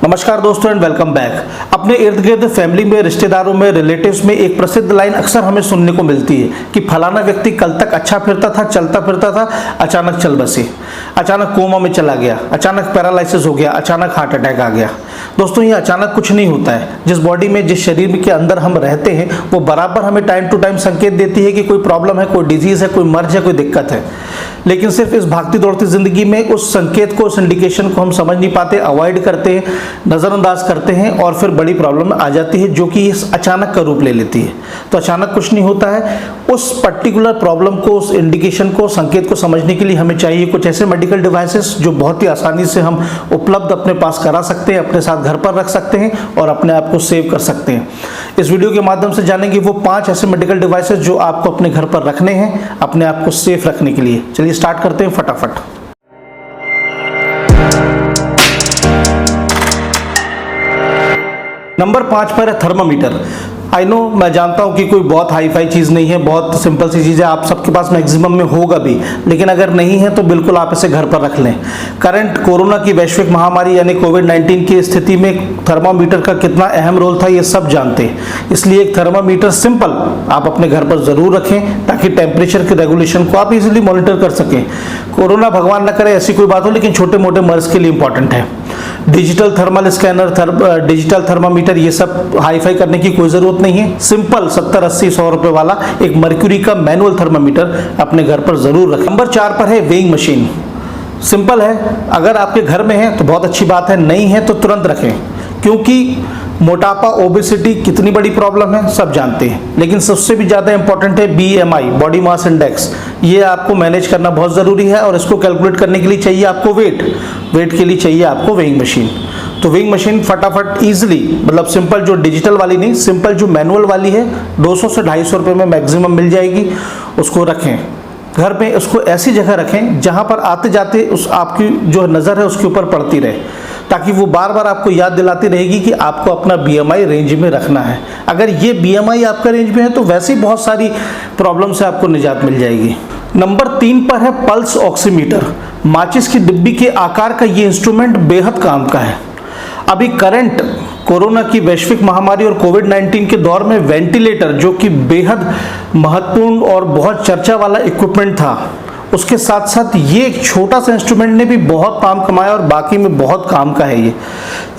नमस्कार दोस्तों and welcome back. अपने इर्द गिर्द फैमिली में, रिश्तेदारों में, रिलेटिव्स में एक प्रसिद्ध लाइन अक्सर हमें सुनने को मिलती है कि फलाना व्यक्ति कल तक अच्छा फिरता था, चलता फिरता था, अचानक चल बसे, अचानक कोमा में चला गया, अचानक पैरालिसिस हो गया, अचानक हार्ट अटैक आ गया। दोस्तों ये अचानक कुछ नहीं होता है। जिस बॉडी में, जिस शरीर के अंदर हम रहते हैं वो बराबर हमें टाइम टू टाइम संकेत देती है कि कोई प्रॉब्लम है, कोई डिजीज है, कोई मर्ज है, कोई दिक्कत है। लेकिन सिर्फ इस भागती दौड़ती जिंदगी में उस संकेत को, उस इंडिकेशन को हम समझ नहीं पाते, अवॉइड करते हैं, नज़रअंदाज करते हैं और फिर बड़ी प्रॉब्लम आ जाती है जो कि इस अचानक का रूप ले लेती है। तो अचानक कुछ नहीं होता है। उस पर्टिकुलर प्रॉब्लम को, उस इंडिकेशन को, संकेत को समझने के लिए हमें चाहिए कुछ ऐसे मेडिकल डिवाइसेस जो बहुत ही आसानी से हम उपलब्ध अपने पास करा सकते हैं, अपने साथ घर पर रख सकते हैं और अपने आप को सेव कर सकते हैं। इस वीडियो के माध्यम से जानेंगे वो 5 ऐसे मेडिकल डिवाइसेस जो आपको अपने घर पर रखने हैं अपने आप को सेफ रखने के लिए। चलिए स्टार्ट करते हैं फटाफट। नंबर 5 पर है थर्मामीटर। आई नो, मैं जानता हूँ कि कोई बहुत हाई फाई चीज़ नहीं है, बहुत सिंपल सी चीज़ है, आप सबके पास मैक्सिमम में होगा भी, लेकिन अगर नहीं है तो बिल्कुल आप इसे घर पर रख लें। करंट कोरोना की वैश्विक महामारी यानी कोविड-19 की स्थिति में थर्मामीटर का कितना अहम रोल था ये सब जानते हैं। इसलिए एक थर्मामीटर सिंपल आप अपने घर पर ज़रूर रखें ताकि टेम्परेचर के रेगुलेशन को आप इजीली मॉनिटर कर सकें। कोरोना भगवान न करे ऐसी कोई बात हो, लेकिन छोटे मोटे मर्ज के लिए इंपॉर्टेंट है। Digital thermal scanner, digital thermometer, ये सब हाई फाई करने की कोई ज़रूरत नहीं है। सिंपल 70, 80, 100 रुपए वाला एक मर्क्यूरी का मैनुअल थर्मामीटर अपने घर पर ज़रूर रखें। नंबर 4 पर है वेइंग मशीन। सिंपल है, अगर आपके घर में है तो बहुत अच्छी बात है, नहीं है तो तुरंत रखें, क्योंकि मोटापा, ओबेसिटी कितनी बड़ी प्रॉब्लम है सब जानते हैं, लेकिन सबसे भी ज़्यादा इंपॉर्टेंट है BMI, बॉडी मास इंडेक्स। ये आपको मैनेज करना बहुत ज़रूरी है और इसको कैलकुलेट करने के लिए चाहिए आपको वेट के लिए चाहिए आपको वेइंग मशीन। तो वेइंग मशीन फटाफट ईजिली, मतलब सिंपल जो डिजिटल वाली नहीं, सिंपल जो मैनुअल वाली है 200 से 250 रुपये में मैक्सिमम मिल जाएगी, उसको रखें घर में। उसको ऐसी जगह रखें जहाँ पर आते जाते उस आपकी जो नज़र है उसके ऊपर पड़ती रहे, ताकि वो बार बार आपको याद दिलाती रहेगी कि आपको अपना BMI रेंज में रखना है। अगर ये BMI आपका रेंज में है तो वैसे ही बहुत सारी प्रॉब्लम से आपको निजात मिल जाएगी। नंबर 3 पर है पल्स ऑक्सीमीटर। माचिस की डिब्बी के आकार का ये इंस्ट्रूमेंट बेहद काम का है। अभी करंट कोरोना की वैश्विक महामारी और कोविड-19 के दौर में वेंटिलेटर, जो कि बेहद महत्वपूर्ण और बहुत चर्चा वाला इक्विपमेंट था, उसके साथ साथ ये एक छोटा सा इंस्ट्रूमेंट ने भी बहुत काम कमाया और बाकी में बहुत काम का है। ये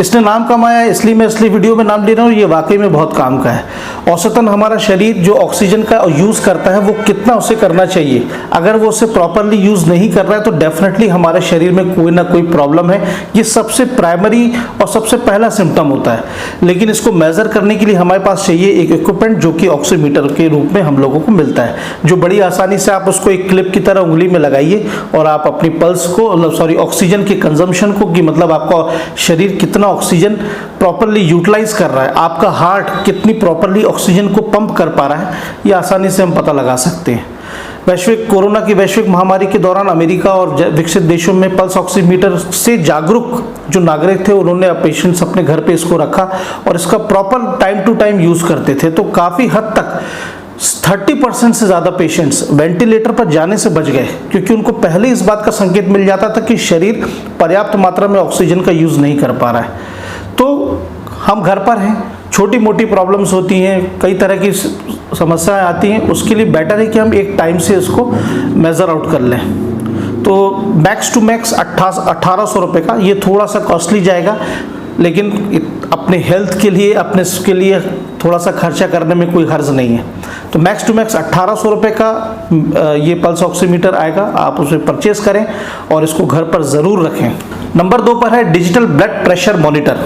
इसने नाम कमाया है, इसलिए मैं इसलिए वीडियो में नाम ले रहा हूँ, ये वाकई में बहुत काम का है। औसतन हमारा शरीर जो ऑक्सीजन का यूज़ करता है वो कितना उसे करना चाहिए, अगर वो उसे प्रॉपरली यूज़ नहीं कर रहा है तो डेफिनेटली हमारे शरीर में कोई ना कोई प्रॉब्लम है। ये सबसे प्राइमरी और सबसे पहला सिम्टम होता है, लेकिन इसको मेज़र करने के लिए हमारे पास चाहिए एक इक्विपमेंट जो कि ऑक्सीमीटर के रूप में हम लोगों को मिलता है, जो बड़ी आसानी से आप उसको एक क्लिप की तरह उंगली में लगाइए और आप अपनी पल्स को, ऑक्सीजन के कंजम्पशन को, कि मतलब आपका शरीर कितना ऑक्सीजन प्रॉपरली यूटिलाइज कर रहा है, आपका हार्ट कितनी प्रॉपरली ऑक्सीजन को पंप कर पा रहा है, ये आसानी से हम पता लगा सकते हैं। कोरोना की वैश्विक महामारी के दौरान अमेरिका और विकसित देशों में पल्स ऑक्सीमीटर से जागरूक जो नागरिक थे उन्होंने पेशेंट्स अपने घर पे इसको रखा और इसका proper time to time use करते थे। तो काफी हद तक 30% से ज़्यादा पेशेंट्स वेंटिलेटर पर जाने से बच गए, क्योंकि उनको पहले इस बात का संकेत मिल जाता था कि शरीर पर्याप्त मात्रा में ऑक्सीजन का यूज़ नहीं कर पा रहा है। तो हम घर पर हैं, छोटी मोटी प्रॉब्लम्स होती हैं, कई तरह की समस्याएं आती हैं, उसके लिए बेटर है कि हम एक टाइम से इसको मेज़र आउट कर लें। तो मैक्स टू मैक्स 1800 रुपये का, ये थोड़ा सा कॉस्टली जाएगा, लेकिन अपने हेल्थ के लिए, अपने इसके लिए थोड़ा सा खर्चा करने में कोई हर्ज नहीं है। तो मैक्स टू मैक्स 1800 रुपये का ये पल्स ऑक्सीमीटर आएगा, आप उसे परचेज करें और इसको घर पर ज़रूर रखें। नंबर 2 पर है डिजिटल ब्लड प्रेशर मॉनिटर,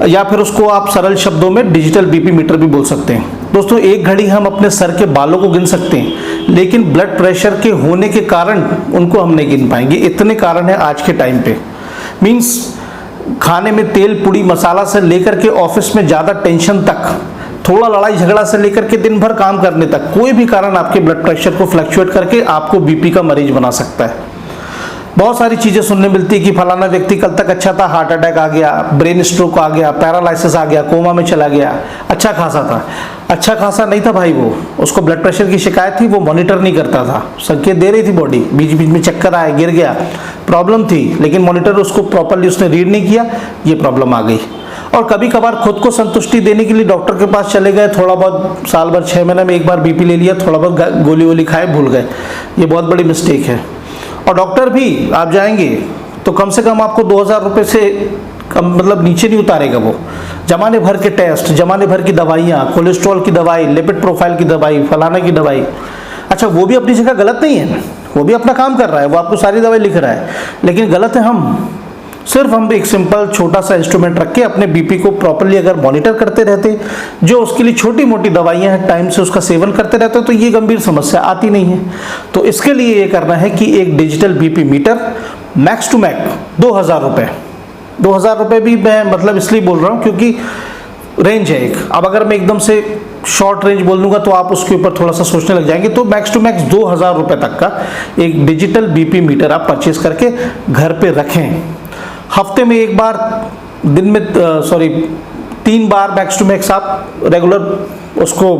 या फिर उसको आप सरल शब्दों में डिजिटल BP मीटर भी बोल सकते हैं। दोस्तों एक घड़ी हम अपने सर के बालों को गिन सकते हैं, लेकिन ब्लड प्रेशर के होने के कारण उनको हम नहीं गिन पाएंगे। इतने कारण हैं आज के टाइम पे। मीन्स खाने में तेल, पुड़ी, मसाला से लेकर के ऑफिस में ज़्यादा टेंशन तक, थोड़ा लड़ाई झगड़ा से लेकर के दिन भर काम करने तक, कोई भी कारण आपके ब्लड प्रेशर को फ्लक्चुएट करके आपको BP का मरीज बना सकता है। बहुत सारी चीज़ें सुनने मिलती है कि फलाना व्यक्ति कल तक अच्छा था, हार्ट अटैक आ गया, ब्रेन स्ट्रोक आ गया, पैरालिसिस आ गया, कोमा में चला गया, अच्छा खासा था। अच्छा खासा नहीं था भाई, वो उसको ब्लड प्रेशर की शिकायत थी, वो मॉनिटर नहीं करता था, संकेत दे रही थी बॉडी, बीच बीच में चक्कर आए, गिर गया, प्रॉब्लम थी, लेकिन मॉनिटर उसको प्रॉपरली उसने रीड नहीं किया, ये प्रॉब्लम आ गई। और कभी कभार खुद को संतुष्टि देने के लिए डॉक्टर के पास चले गए, थोड़ा बहुत साल भर 6 महीने में एक बार बीपी ले लिया, थोड़ा बहुत गोली वोली खाए, भूल गए, ये बहुत बड़ी मिस्टेक है। और डॉक्टर भी आप जाएंगे तो कम से कम आपको 2000 रुपये से कम मतलब नीचे नहीं उतारेगा वो। जमाने भर के टेस्ट, जमाने भर की दवाइयाँ, कोलेस्ट्रॉल की दवाई, लिपिड प्रोफाइल की दवाई, फलाना की दवाई, अच्छा वो भी अपनी जगह गलत नहीं है, वो भी अपना काम कर रहा है, वो आपको सारी दवाई लिख रहा है, लेकिन गलत है हम। सिर्फ हम एक सिंपल छोटा सा इंस्ट्रूमेंट रख के अपने बीपी को प्रॉपरली अगर मॉनिटर करते रहते, जो उसके लिए छोटी मोटी दवाइयां हैं टाइम से उसका सेवन करते रहते, तो ये गंभीर समस्या आती नहीं है। तो इसके लिए ये करना है कि एक digital BP meter max to max 2000 रुपये, 2000 रुपये भी मैं मतलब इसलिए बोल रहा हूँ क्योंकि रेंज है एक। अब अगर मैं एकदम से शॉर्ट रेंज बोल दूंगा तो आप उसके ऊपर थोड़ा सा सोचने लग जाएंगे, तो मैक्स टू मैक्स 2000 रुपये तक का एक डिजिटल बीपी मीटर आप परचेज करके घर पे रखें। हफ्ते में एक बार, दिन में 3 बार मैक्स टू मैक्स आप रेगुलर उसको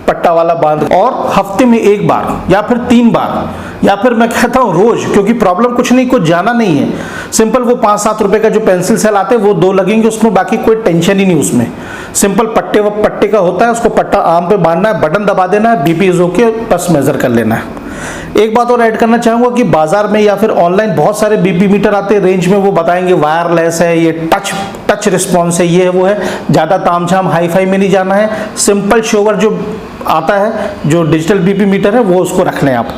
पट्टा वाला बांध, और हफ्ते में एक बार या फिर 3 बार, या फिर मैं कहता हूँ रोज, क्योंकि प्रॉब्लम कुछ नहीं, कुछ जाना नहीं है, सिंपल वो 5-7 रुपए का जो पेंसिल सेल आते हैं वो 2 लगेंगे उसमें, बाकी कोई टेंशन ही नहीं उसमें। सिंपल पट्टे का होता है, उसको पट्टा आम पे बांधना है, बटन दबा देना है, बीपी इज ओके, बस मेजर कर लेना है। एक बात और ऐड करना चाहूंगा कि बाजार में या फिर ऑनलाइन बहुत सारे बीपी मीटर आते हैं, रेंज में वो बताएंगे वायरलेस है, ये टच रिस्पॉन्स है, ये है वो है, ज़्यादा तामझाम हाई फाई में नहीं जाना है, सिंपल शोवर जो आता है जो डिजिटल बीपी मीटर है वो उसको रख लें आप।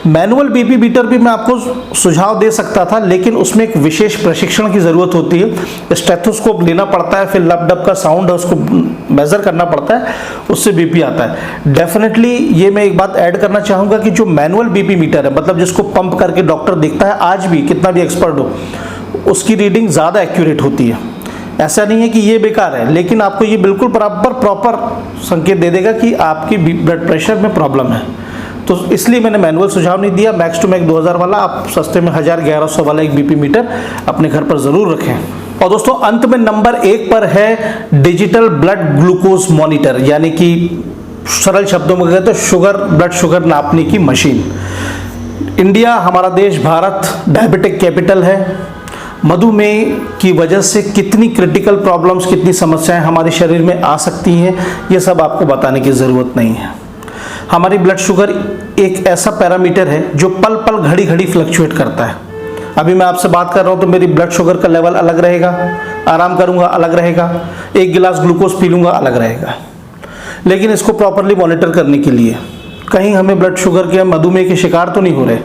मैनुअल बीपी मीटर भी मैं आपको सुझाव दे सकता था, लेकिन उसमें एक विशेष प्रशिक्षण की ज़रूरत होती है, स्टेथोस्कोप लेना पड़ता है, फिर लब डब का साउंड है उसको मेज़र करना पड़ता है, उससे बीपी आता है। डेफिनेटली ये मैं एक बात ऐड करना चाहूँगा कि जो मैनुअल बीपी मीटर है, मतलब जिसको पंप करके डॉक्टर देखता है, आज भी कितना भी एक्सपर्ट हो, उसकी रीडिंग ज़्यादा एक्यूरेट होती है। ऐसा नहीं है कि ये बेकार है, लेकिन आपको ये बिल्कुल प्रॉपर संकेत दे देगा कि आपकी ब्लड प्रेशर में प्रॉब्लम है। तो इसलिए मैंने मैनुअल सुझाव नहीं दिया, मैक्स टू मैक्स 2000 वाला आप सस्ते में 1000-1100 वाला एक बीपी मीटर अपने घर पर ज़रूर रखें। और दोस्तों अंत में नंबर 1 पर है डिजिटल ब्लड ग्लूकोज मॉनिटर, यानी कि सरल शब्दों में कहते हैं ब्लड शुगर नापने की मशीन। इंडिया, हमारा देश भारत डायबिटिक कैपिटल है। मधुमेह की वजह से कितनी क्रिटिकल प्रॉब्लम्स, कितनी समस्याएं हमारे शरीर में आ सकती हैं, ये सब आपको बताने की ज़रूरत नहीं है। हमारी ब्लड शुगर एक ऐसा पैरामीटर है जो पल पल घड़ी घड़ी फ्लक्चुएट करता है। अभी मैं आपसे बात कर रहा हूँ तो मेरी ब्लड शुगर का लेवल अलग रहेगा, आराम करूँगा अलग रहेगा, 1 गिलास ग्लूकोज पी लूँगा अलग रहेगा। लेकिन इसको प्रॉपरली मॉनिटर करने के लिए कहीं हमें ब्लड शुगर के, मधुमेह के शिकार तो नहीं हो रहे,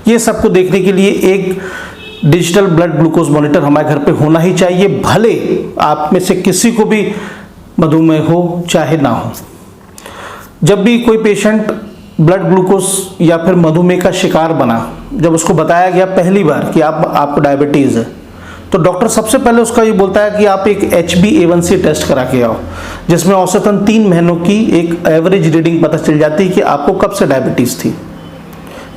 ये सबको देखने के लिए एक डिजिटल ब्लड ग्लूकोज मॉनिटर हमारे घर पे होना ही चाहिए, भले आप में से किसी को भी मधुमेह हो चाहे ना हो। जब भी कोई पेशेंट ब्लड ग्लूकोज या फिर मधुमेह का शिकार बना, जब उसको बताया गया पहली बार कि आपको डायबिटीज़ है, तो डॉक्टर सबसे पहले उसका ये बोलता है कि आप एक HbA1c टेस्ट करा के आओ, जिसमें औसतन 3 महीनों की एक एवरेज रीडिंग पता चल जाती है कि आपको कब से डायबिटीज़ थी।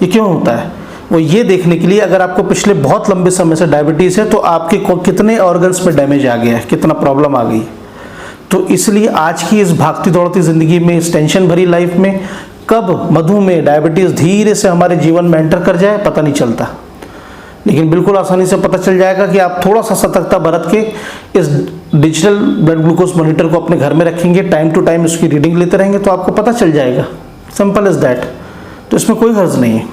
ये क्यों होता है? वो ये देखने के लिए अगर आपको पिछले बहुत लंबे समय से डायबिटीज़ है तो आपके कितने ऑर्गन्स में डैमेज आ गया है, कितना प्रॉब्लम आ गई। तो इसलिए आज की इस भागती दौड़ती ज़िंदगी में, इस टेंशन भरी लाइफ में, कब मधुमेह, डायबिटीज़ धीरे से हमारे जीवन में एंटर कर जाए पता नहीं चलता। लेकिन बिल्कुल आसानी से पता चल जाएगा कि आप थोड़ा सा सतर्कता बरत के इस डिजिटल ब्लड ग्लूकोज मॉनिटर को अपने घर में रखेंगे, टाइम टू टाइम उसकी रीडिंग लेते रहेंगे तो आपको पता चल जाएगा। Simple is that. तो इसमें कोई हर्ज नहीं है।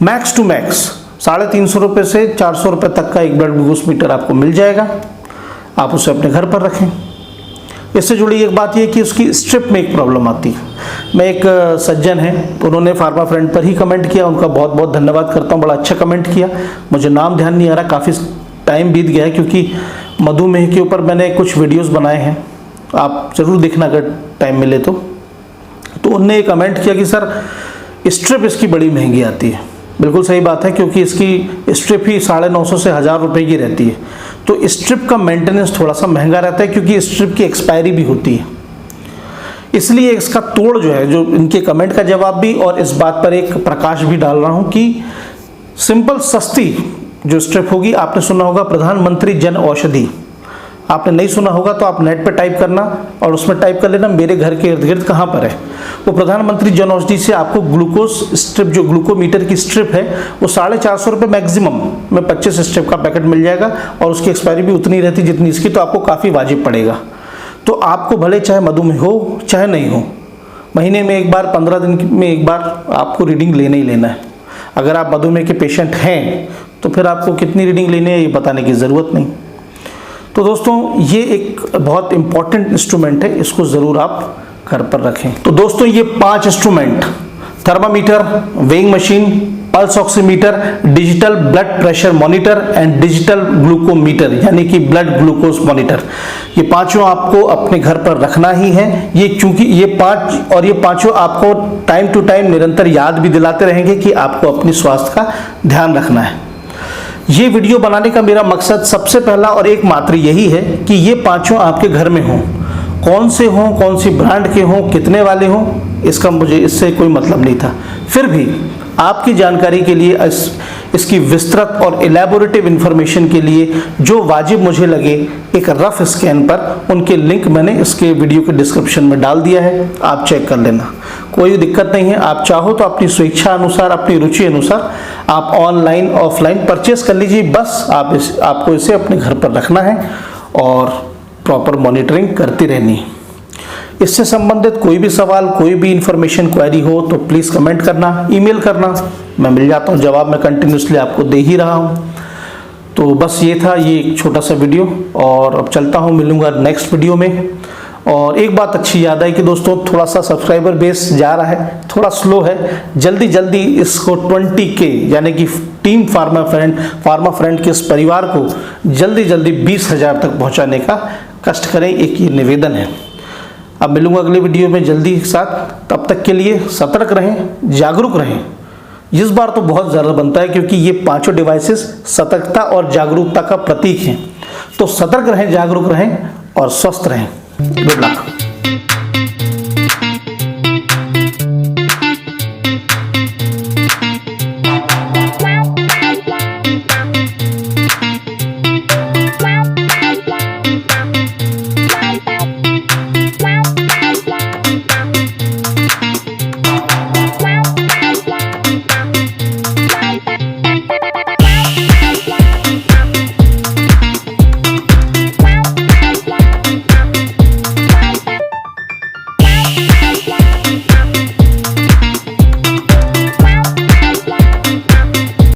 मैक्स टू मैक्स 350 रुपये से 400 रुपये तक का एक ब्लड ग्लूकोज मीटर आपको मिल जाएगा, आप उसे अपने घर पर रखें। इससे जुड़ी एक बात यह कि उसकी स्ट्रिप में एक प्रॉब्लम आती है। मैं एक सज्जन हैं, उन्होंने फार्मा फ्रेंड पर ही कमेंट किया, उनका बहुत बहुत धन्यवाद करता हूँ, बड़ा अच्छा कमेंट किया। मुझे नाम ध्यान नहीं आ रहा, काफ़ी टाइम बीत गया है, क्योंकि मधुमेह के ऊपर मैंने कुछ वीडियोज़ बनाए हैं, आप ज़रूर देखना अगर टाइम मिले तो। उनने ये कमेंट किया कि सर स्ट्रिप इसकी बड़ी महंगी आती है। बिल्कुल सही बात है, क्योंकि इसकी स्ट्रिप ही 950 से 1000 रुपये की रहती है। तो स्ट्रिप का मेंटेनेंस थोड़ा सा महंगा रहता है, क्योंकि स्ट्रिप की एक्सपायरी भी होती है। इसलिए इसका तोड़ जो है, जो इनके कमेंट का जवाब भी और इस बात पर एक प्रकाश भी डाल रहा हूँ कि सिंपल सस्ती जो स्ट्रिप होगी, आपने सुना होगा प्रधानमंत्री जन औषधि, आपने नहीं सुना होगा तो आप नेट पे टाइप करना और उसमें टाइप कर लेना मेरे घर के इर्द गिर्द कहाँ पर है। वो प्रधानमंत्री जन औषधि से आपको ग्लूकोज स्ट्रिप, जो ग्लूकोमीटर की स्ट्रिप है, वो 450 रुपये मैक्सिमम में 25 स्ट्रिप का पैकेट मिल जाएगा और उसकी एक्सपायरी भी उतनी रहती जितनी इसकी, तो आपको काफ़ी वाजिब पड़ेगा। तो आपको भले चाहे मधुमेह हो चाहे नहीं हो, महीने में एक बार, 15 दिन में एक बार आपको रीडिंग लेना ही लेना है। अगर आप मधुमेह के पेशेंट हैं तो फिर आपको कितनी रीडिंग लेनी है ये बताने की ज़रूरत नहीं। तो दोस्तों ये एक बहुत इंपॉर्टेंट इंस्ट्रूमेंट है, इसको ज़रूर आप घर पर रखें। तो दोस्तों ये 5 instrument, thermometer, weighing machine, pulse oximeter, digital blood pressure monitor and digital glucometer यानी कि ब्लड ग्लूकोज मॉनिटर, ये पांचों आपको अपने घर पर रखना ही है। ये चूंकि ये पांचों आपको टाइम टू टाइम निरंतर याद भी दिलाते रहेंगे कि आपको अपनी स्वास्थ्य का ध्यान रखना है। ये वीडियो बनाने का मेरा मकसद सबसे पहला और एकमात्र यही है कि ये पांचों आपके घर में हों, कौन से हों, कौन सी ब्रांड के हों, कितने वाले हों, इसका मुझे इससे कोई मतलब नहीं था। फिर भी आपकी जानकारी के लिए इसकी विस्तृत और इलेबोरेटिव इंफॉर्मेशन के लिए जो वाजिब मुझे लगे एक रफ स्कैन पर, उनके लिंक मैंने इसके वीडियो के डिस्क्रिप्शन में डाल दिया है, आप चेक कर लेना, कोई दिक्कत नहीं है। आप चाहो तो अपनी स्वेच्छा अनुसार, अपनी रुचि अनुसार आप ऑनलाइन ऑफलाइन परचेस कर लीजिए, बस आपको इसे अपने घर पर रखना है और प्रॉपर मॉनिटरिंग करती रहनी है। इससे संबंधित कोई भी सवाल, कोई भी इंफॉर्मेशन क्वेरी हो तो प्लीज़ कमेंट करना, ईमेल करना, मैं मिल जाता हूँ जवाब, मैं कंटिन्यूसली आपको दे ही रहा हूँ। तो बस ये था ये एक छोटा सा वीडियो, और अब चलता हूँ, मिलूँगा नेक्स्ट वीडियो में। और एक बात अच्छी याद आई कि दोस्तों थोड़ा सा सब्सक्राइबर बेस जा रहा है, थोड़ा स्लो है, जल्दी जल्दी इसको 20K यानी कि टीम फार्मा फ्रेंड के इस परिवार को जल्दी जल्दी 20,000 तक पहुंचाने का कष्ट करें, एक ये निवेदन है। अब मिलूंगा अगले वीडियो में जल्दी के साथ, तब तक के लिए सतर्क रहें, जागरूक रहें। इस बार तो बहुत ज़्यादा बनता है क्योंकि ये पांचों डिवाइसेस सतर्कता और जागरूकता का प्रतीक हैं। तो सतर्क रहें, जागरूक रहें और स्वस्थ रहें। Good luck.